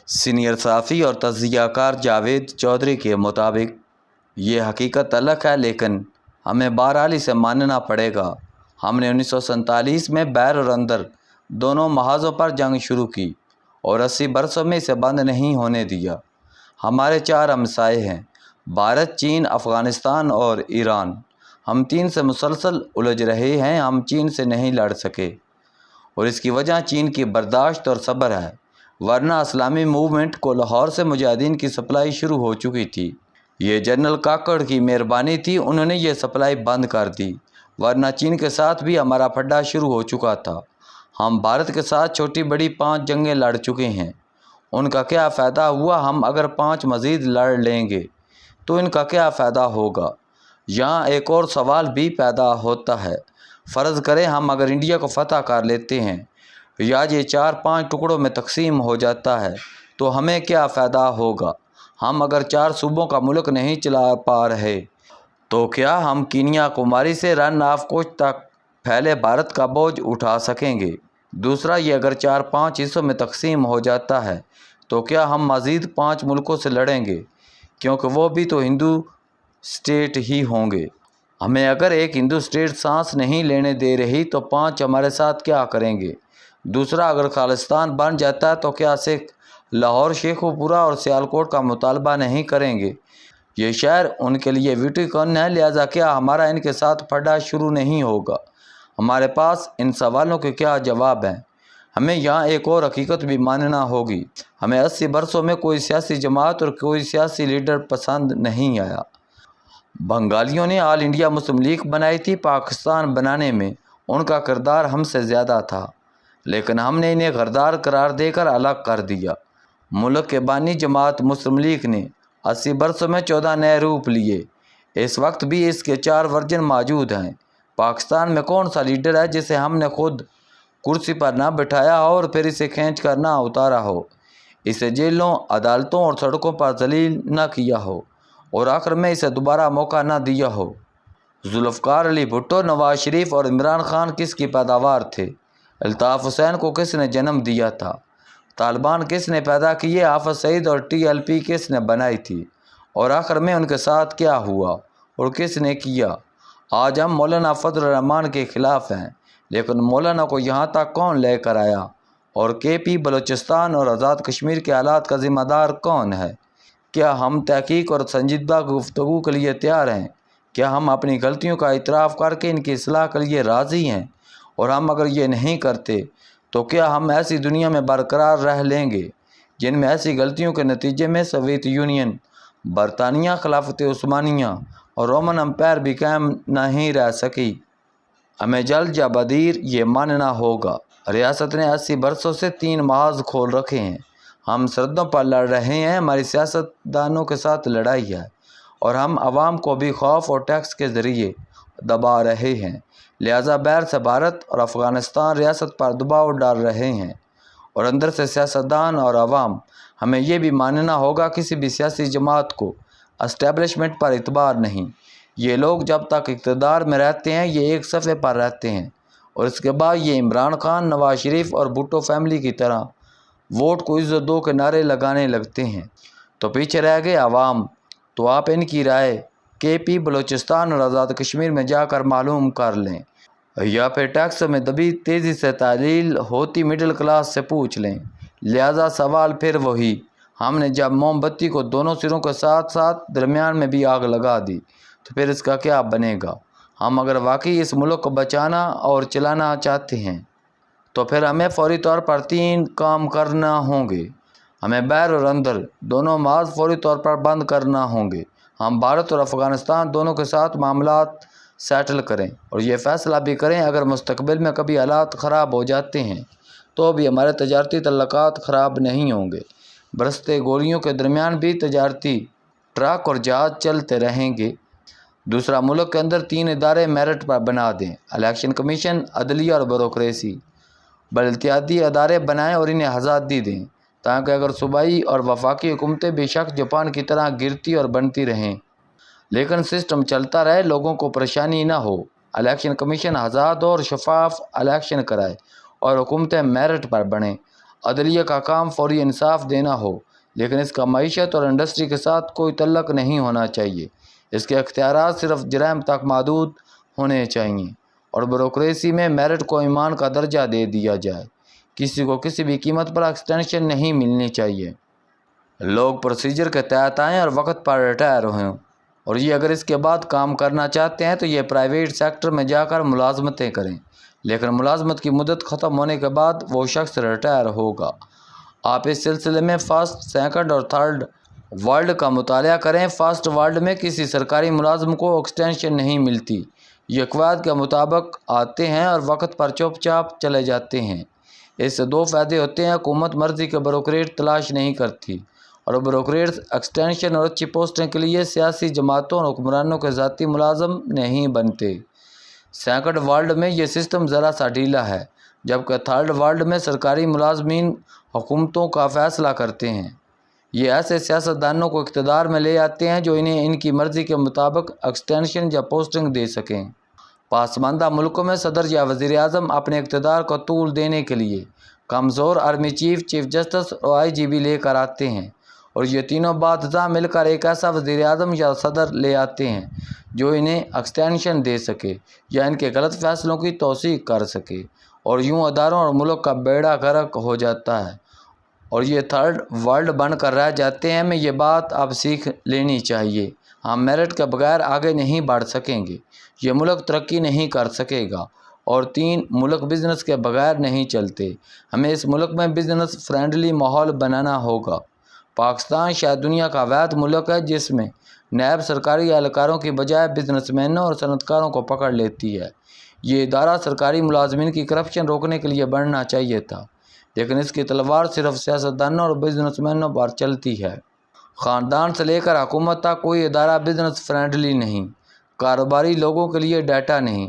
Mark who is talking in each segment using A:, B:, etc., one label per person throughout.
A: Senior صحافی اور تجزیہ کار جاوید چودھری کے مطابق یہ حقیقت الگ ہے، لیکن ہمیں بہرحال اسے ماننا پڑے گا۔ ہم نے 1947 میں بحر اور اندر دونوں محاذوں پر جنگ شروع کی اور 80 برسوں میں اسے بند نہیں ہونے دیا۔ ہمارے 4 ہمسائے ہیں: بھارت، چین، افغانستان اور ایران۔ ہم 3 سے مسلسل الجھ رہے ہیں۔ ہم چین سے نہیں لڑ سکے اور اس کی وجہ چین کی برداشت اور صبر ہے، ورنہ اسلامی موومنٹ کو لاہور سے مجاہدین کی سپلائی شروع ہو چکی تھی۔ یہ جنرل کاکڑ کی مہربانی تھی، انہوں نے یہ سپلائی بند کر دی، ورنہ چین کے ساتھ بھی ہمارا پھڈا شروع ہو چکا تھا۔ ہم بھارت کے ساتھ چھوٹی بڑی 5 جنگیں لڑ چکے ہیں، ان کا کیا فائدہ ہوا؟ ہم اگر 5 مزید لڑ لیں گے تو ان کا کیا فائدہ ہوگا؟ یہاں ایک اور سوال بھی پیدا ہوتا ہے، فرض کریں ہم اگر انڈیا کو فتح کر لیتے ہیں یا یہ 4-5 ٹکڑوں میں تقسیم ہو جاتا ہے تو ہمیں کیا فائدہ ہوگا؟ ہم اگر 4 صوبوں کا ملک نہیں چلا پا رہے تو کیا ہم کنیا کماری سے رن آف کوچ تک پھیلے بھارت کا بوجھ اٹھا سکیں گے؟ دوسرا، یہ اگر 4-5 حصوں میں تقسیم ہو جاتا ہے تو کیا ہم مزید 5 ملکوں سے لڑیں گے؟ کیونکہ وہ بھی تو ہندو اسٹیٹ ہی ہوں گے۔ ہمیں اگر ایک ہندو اسٹیٹ سانس نہیں لینے دے رہی تو 5 ہمارے ساتھ کیا کریں گے؟ دوسرا، اگر خالصتان بن جاتا ہے تو کیا سکھ لاہور، شیخو پورہ اور سیالکوٹ کا مطالبہ نہیں کریں گے؟ یہ شہر ان کے لیے ویٹو کون ہے، لہٰذا کیا ہمارا ان کے ساتھ پھڈا شروع نہیں ہوگا؟ ہمارے پاس ان سوالوں کے کیا جواب ہیں؟ ہمیں یہاں ایک اور حقیقت بھی ماننا ہوگی، ہمیں 80 برسوں میں کوئی سیاسی جماعت اور کوئی سیاسی لیڈر پسند نہیں آیا۔ بنگالیوں نے آل انڈیا مسلم لیگ بنائی تھی، پاکستان بنانے میں ان کا کردار ہم سے زیادہ تھا، لیکن ہم نے انہیں غدار قرار دے کر الگ کر دیا۔ ملک کے بانی جماعت مسلم لیگ نے 80 برسوں میں 14 نئے روپ لیے، اس وقت بھی اس کے 4 ورژن موجود ہیں۔ پاکستان میں کون سا لیڈر ہے جسے ہم نے خود کرسی پر نہ بٹھایا ہو اور پھر اسے کھینچ کر نہ اتارا ہو، اسے جیلوں، عدالتوں اور سڑکوں پر ذلیل نہ کیا ہو اور آخر میں اسے دوبارہ موقع نہ دیا ہو؟ ذوالفقار علی بھٹو، نواز شریف اور عمران خان کس کی پیداوار تھے؟ الطاف حسین کو کس نے جنم دیا تھا؟ طالبان کس نے پیدا کیے؟ حافظ سعید اور TLP کس نے بنائی تھی؟ اور آخر میں ان کے ساتھ کیا ہوا اور کس نے کیا؟ آج ہم مولانا فضل الرحمان کے خلاف ہیں، لیکن مولانا کو یہاں تک کون لے کر آیا؟ اور KP بلوچستان اور آزاد کشمیر کے حالات کا ذمہ دار کون ہے؟ کیا ہم تحقیق اور سنجیدہ گفتگو کے لیے تیار ہیں؟ کیا ہم اپنی غلطیوں کا اعتراف کر کے ان کی اصلاح کے لیے راضی ہیں؟ اور ہم اگر یہ نہیں کرتے تو کیا ہم ایسی دنیا میں برقرار رہ لیں گے جن میں ایسی غلطیوں کے نتیجے میں سوویت یونین، برطانیہ، خلافت عثمانیہ اور رومن امپائر بھی قائم نہیں رہ سکی؟ ہمیں جلد یا بدیر یہ ماننا ہوگا، ریاست نے 80 برسوں سے 3 محاذ کھول رکھے ہیں۔ ہم سرحدوں پر لڑ رہے ہیں، ہماری سیاستدانوں کے ساتھ لڑائی ہے اور ہم عوام کو بھی خوف اور ٹیکس کے ذریعے دبا رہے ہیں، لہٰذا باہر سے بھارت اور افغانستان ریاست پر دباؤ ڈال رہے ہیں اور اندر سے سیاستدان اور عوام۔ ہمیں یہ بھی ماننا ہوگا کسی بھی سیاسی جماعت کو اسٹیبلشمنٹ پر اعتبار نہیں۔ یہ لوگ جب تک اقتدار میں رہتے ہیں یہ ایک صفحے پر رہتے ہیں اور اس کے بعد یہ عمران خان، نواز شریف اور بھٹو فیملی کی طرح ووٹ کو عزت دو کے نعرے لگانے لگتے ہیں، تو پیچھے رہ گئے عوام۔ تو آپ ان کی رائے KP بلوچستان اور آزاد کشمیر میں جا کر معلوم کر لیں، یا پھر ٹیکسوں میں دبی تیزی سے تعدیل ہوتی مڈل کلاس سے پوچھ لیں۔ لہٰذا سوال پھر وہی، ہم نے جب موم بتی کو دونوں سروں کے ساتھ ساتھ درمیان میں بھی آگ لگا دی تو پھر اس کا کیا بنے گا؟ ہم اگر واقعی اس ملک کو بچانا اور چلانا چاہتے ہیں تو پھر ہمیں فوری طور پر 3 کام کرنا ہوں گے۔ ہمیں باہر اور اندر دونوں محاذ فوری طور پر بند کرنا ہوں گے۔ ہم بھارت اور افغانستان دونوں کے ساتھ معاملات سیٹل کریں اور یہ فیصلہ بھی کریں اگر مستقبل میں کبھی حالات خراب ہو جاتے ہیں تو بھی ہمارے تجارتی تعلقات خراب نہیں ہوں گے۔ برستے گولیوں کے درمیان بھی تجارتی ٹرک اور جہاز چلتے رہیں گے۔ دوسرا، ملک کے اندر 3 ادارے میرٹ پر بنا دیں، الیکشن کمیشن، عدلیہ اور بیوروکریسی۔ بلدیاتی ادارے بنائیں اور انہیں آزادی دیں تاکہ اگر صوبائی اور وفاقی حکومتیں بے شک جاپان کی طرح گرتی اور بنتی رہیں لیکن سسٹم چلتا رہے، لوگوں کو پریشانی نہ ہو۔ الیکشن کمیشن آزاد اور شفاف الیکشن کرائے اور حکومتیں میرٹ پر بنیں۔ عدلیہ کا کام فوری انصاف دینا ہو، لیکن اس کا معیشت اور انڈسٹری کے ساتھ کوئی تعلق نہیں ہونا چاہیے۔ اس کے اختیارات صرف جرائم تک محدود ہونے چاہیے، اور بیوروکریسی میں میرٹ کو ایمان کا درجہ دے دیا جائے۔ کسی کو کسی بھی قیمت پر ایکسٹینشن نہیں ملنی چاہیے۔ لوگ پروسیجر کے تحت آئیں اور وقت پر ریٹائر ہوں، اور یہ اگر اس کے بعد کام کرنا چاہتے ہیں تو یہ پرائیویٹ سیکٹر میں جا کر ملازمتیں کریں، لیکن ملازمت کی مدت ختم ہونے کے بعد وہ شخص ریٹائر ہوگا۔ آپ اس سلسلے میں فرسٹ، سیکنڈ اور تھرڈ ورلڈ کا مطالعہ کریں۔ فرسٹ ورلڈ میں کسی سرکاری ملازم کو ایکسٹینشن نہیں ملتی، یہ قواعد کے مطابق آتے ہیں اور وقت پر چپ چاپ چلے جاتے ہیں۔ اس سے دو فائدے ہوتے ہیں: حکومت مرضی کے بیوروکریٹ تلاش نہیں کرتی، اور بیوروکریٹس ایکسٹینشن اور اچھی پوسٹنگ کے لیے سیاسی جماعتوں اور حکمرانوں کے ذاتی ملازم نہیں بنتے۔ سیکنڈ ورلڈ میں یہ سسٹم ذرا سا ڈھیلا ہے، جبکہ تھرڈ ورلڈ میں سرکاری ملازمین حکومتوں کا فیصلہ کرتے ہیں۔ یہ ایسے سیاستدانوں کو اقتدار میں لے آتے ہیں جو انہیں ان کی مرضی کے مطابق ایکسٹینشن یا پوسٹنگ دے سکیں۔ پسماندہ ملکوں میں صدر یا وزیر اعظم اپنے اقتدار کو طول دینے کے لیے کمزور آرمی چیف، چیف جسٹس اور IGP لے کر آتے ہیں، اور یہ تینوں بادشاہ مل کر ایک ایسا وزیر اعظم یا صدر لے آتے ہیں جو انہیں ایکسٹینشن دے سکے یا ان کے غلط فیصلوں کی توثیق کر سکے، اور یوں اداروں اور ملک کا بیڑا غرق ہو جاتا ہے، اور یہ تھرڈ ورلڈ بن کر رہ جاتے ہیں۔ ہمیں یہ بات اب سیکھ لینی چاہیے۔ ہم میرٹ کے بغیر آگے نہیں بڑھ سکیں گے، یہ ملک ترقی نہیں کر سکے گا، اور ملک بزنس کے بغیر نہیں چلتے۔ ہمیں اس ملک میں بزنس فرینڈلی ماحول بنانا ہوگا۔ پاکستان شاید دنیا کا واحد ملک ہے جس میں نائب سرکاری اہلکاروں کی بجائے بزنس مینوں اور صنعت کاروں کو پکڑ لیتی ہے۔ یہ ادارہ سرکاری ملازمین کی کرپشن روکنے کے لیے بڑھنا چاہیے تھا، لیکن اس کی تلوار صرف سیاستدانوں اور بزنس مینوں پر چلتی ہے۔ خاندان سے لے کر حکومت تک کوئی ادارہ بزنس فرینڈلی نہیں، کاروباری لوگوں کے لیے ڈیٹا نہیں،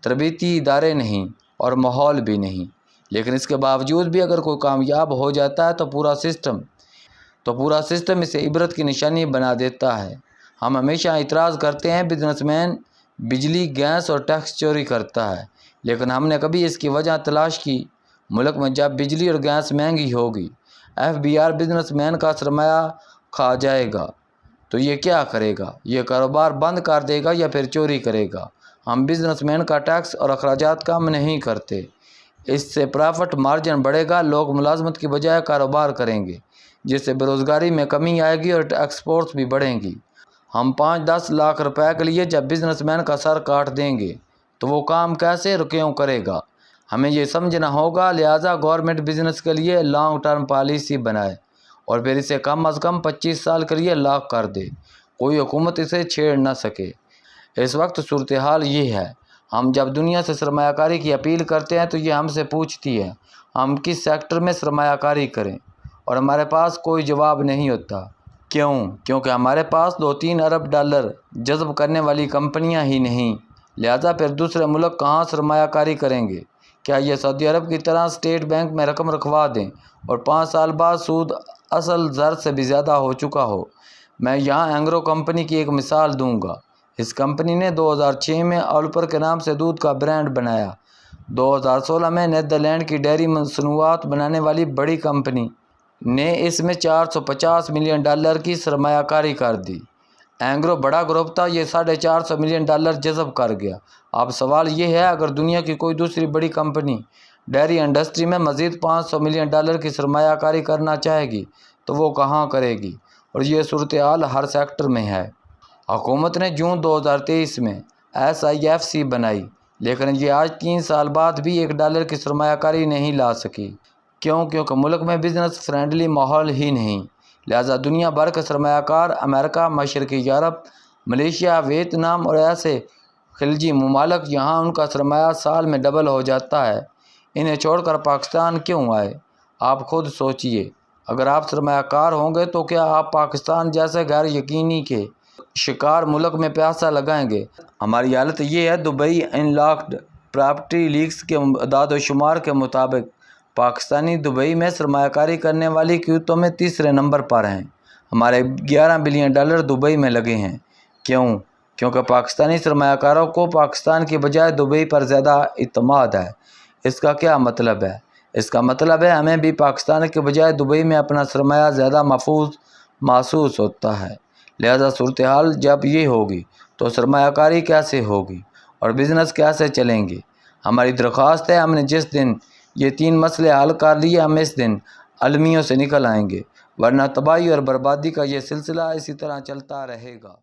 A: تربیتی ادارے نہیں، اور ماحول بھی نہیں۔ لیکن اس کے باوجود بھی اگر کوئی کامیاب ہو جاتا ہے تو پورا سسٹم اسے عبرت کی نشانی بنا دیتا ہے۔ ہم ہمیشہ اعتراض کرتے ہیں بزنس مین بجلی، گیس اور ٹیکس چوری کرتا ہے، لیکن ہم نے کبھی اس کی وجہ تلاش کی؟ ملک میں جب بجلی اور گیس مہنگی ہوگی، FBR بزنس مین کا سرمایہ کھا جائے گا تو یہ کیا کرے گا؟ یہ کاروبار بند کر دے گا یا پھر چوری کرے گا؟ ہم بزنس مین کا ٹیکس اور اخراجات کم نہیں کرتے، اس سے پرافٹ مارجن بڑھے گا، لوگ ملازمت کی بجائے کاروبار کریں گے، جس سے بیروزگاری میں کمی آئے گی اور ایکسپورٹس بھی بڑھیں گی۔ ہم 5-10 لاکھ روپے کے لیے جب بزنس مین کا سر کاٹ دیں گے تو وہ کام کیسے کیوں کرے گا؟ ہمیں یہ سمجھنا ہوگا، لہٰذا گورنمنٹ بزنس کے لیے لانگ ٹرم پالیسی بنائے اور پھر اسے کم از کم 25 سال کے لیے لاک کر دے، کوئی حکومت اسے چھیڑ نہ سکے۔ اس وقت صورتحال یہ ہے، ہم جب دنیا سے سرمایہ کاری کی اپیل کرتے ہیں تو یہ ہم سے پوچھتی ہے ہم کس سیکٹر میں سرمایہ کاری کریں، اور ہمارے پاس کوئی جواب نہیں ہوتا۔ کیوں؟ کیونکہ ہمارے پاس 2-3 ارب ڈالر جذب کرنے والی کمپنیاں ہی نہیں، لہٰذا پھر دوسرے ملک کہاں سرمایہ کاری کریں گے؟ کیا یہ سعودی عرب کی طرح اسٹیٹ بینک میں رقم رکھوا دیں اور 5 سال بعد سود اصل زر سے بھی زیادہ ہو چکا ہو؟ میں یہاں اینگرو کمپنی کی ایک مثال دوں گا۔ اس کمپنی نے 2006 میں اولپر کے نام سے دودھ کا برانڈ بنایا۔ 2016 میں نیدرلینڈ کی ڈیری مصنوعات بنانے والی بڑی کمپنی نے اس میں $450 ملین کی سرمایہ کاری کر دی۔ اینگرو بڑا گروپ تھا، یہ $450 ملین جذب کر گیا۔ اب سوال یہ ہے، اگر دنیا کی کوئی دوسری بڑی کمپنی ڈیری انڈسٹری میں مزید $500 ملین کی سرمایہ کاری کرنا چاہے گی تو وہ کہاں کرے گی؟ اور یہ صورتحال ہر سیکٹر میں ہے۔ حکومت نے جون 2023 میں SIFC بنائی، لیکن یہ آج 3 سال بعد بھی $1 کی سرمایہ کاری نہیں لا سکی۔ کیوں؟ کیونکہ ملک میں بزنس فرینڈلی ماحول ہی نہیں، لہٰذا دنیا بھر کے سرمایہ کار امریکہ، مشرقی یورپ، ملیشیا، ویتنام اور ایسے خلیجی ممالک، یہاں ان کا سرمایہ سال میں ڈبل ہو جاتا ہے۔ انہیں چھوڑ کر پاکستان کیوں آئے؟ آپ خود سوچئے، اگر آپ سرمایہ کار ہوں گے تو کیا آپ پاکستان جیسے غیر یقینی کے شکار ملک میں پیسہ لگائیں گے؟ ہماری حالت یہ ہے۔ دبئی ان لاکڈ پراپرٹی لیگز کے اعداد و شمار کے مطابق پاکستانی دبئی میں سرمایہ کاری کرنے والی قوتوں میں تیسرے نمبر پر ہیں۔ ہمارے $11 بلین دبئی میں لگے ہیں۔ کیوں؟ کیونکہ پاکستانی سرمایہ کاروں کو پاکستان کی بجائے دبئی پر زیادہ اعتماد ہے۔ اس کا کیا مطلب ہے؟ اس کا مطلب ہے ہمیں بھی پاکستان کے بجائے دبئی میں اپنا سرمایہ زیادہ محفوظ محسوس ہوتا ہے۔ لہذا صورتحال جب یہ ہوگی تو سرمایہ کاری کیسے ہوگی اور بزنس کیسے چلیں گے؟ ہماری درخواست ہے ہم نے جس دن یہ 3 مسئلے حل کر لیے ہم اس دن المیوں سے نکل آئیں گے، ورنہ تباہی اور بربادی کا یہ سلسلہ اسی طرح چلتا رہے گا۔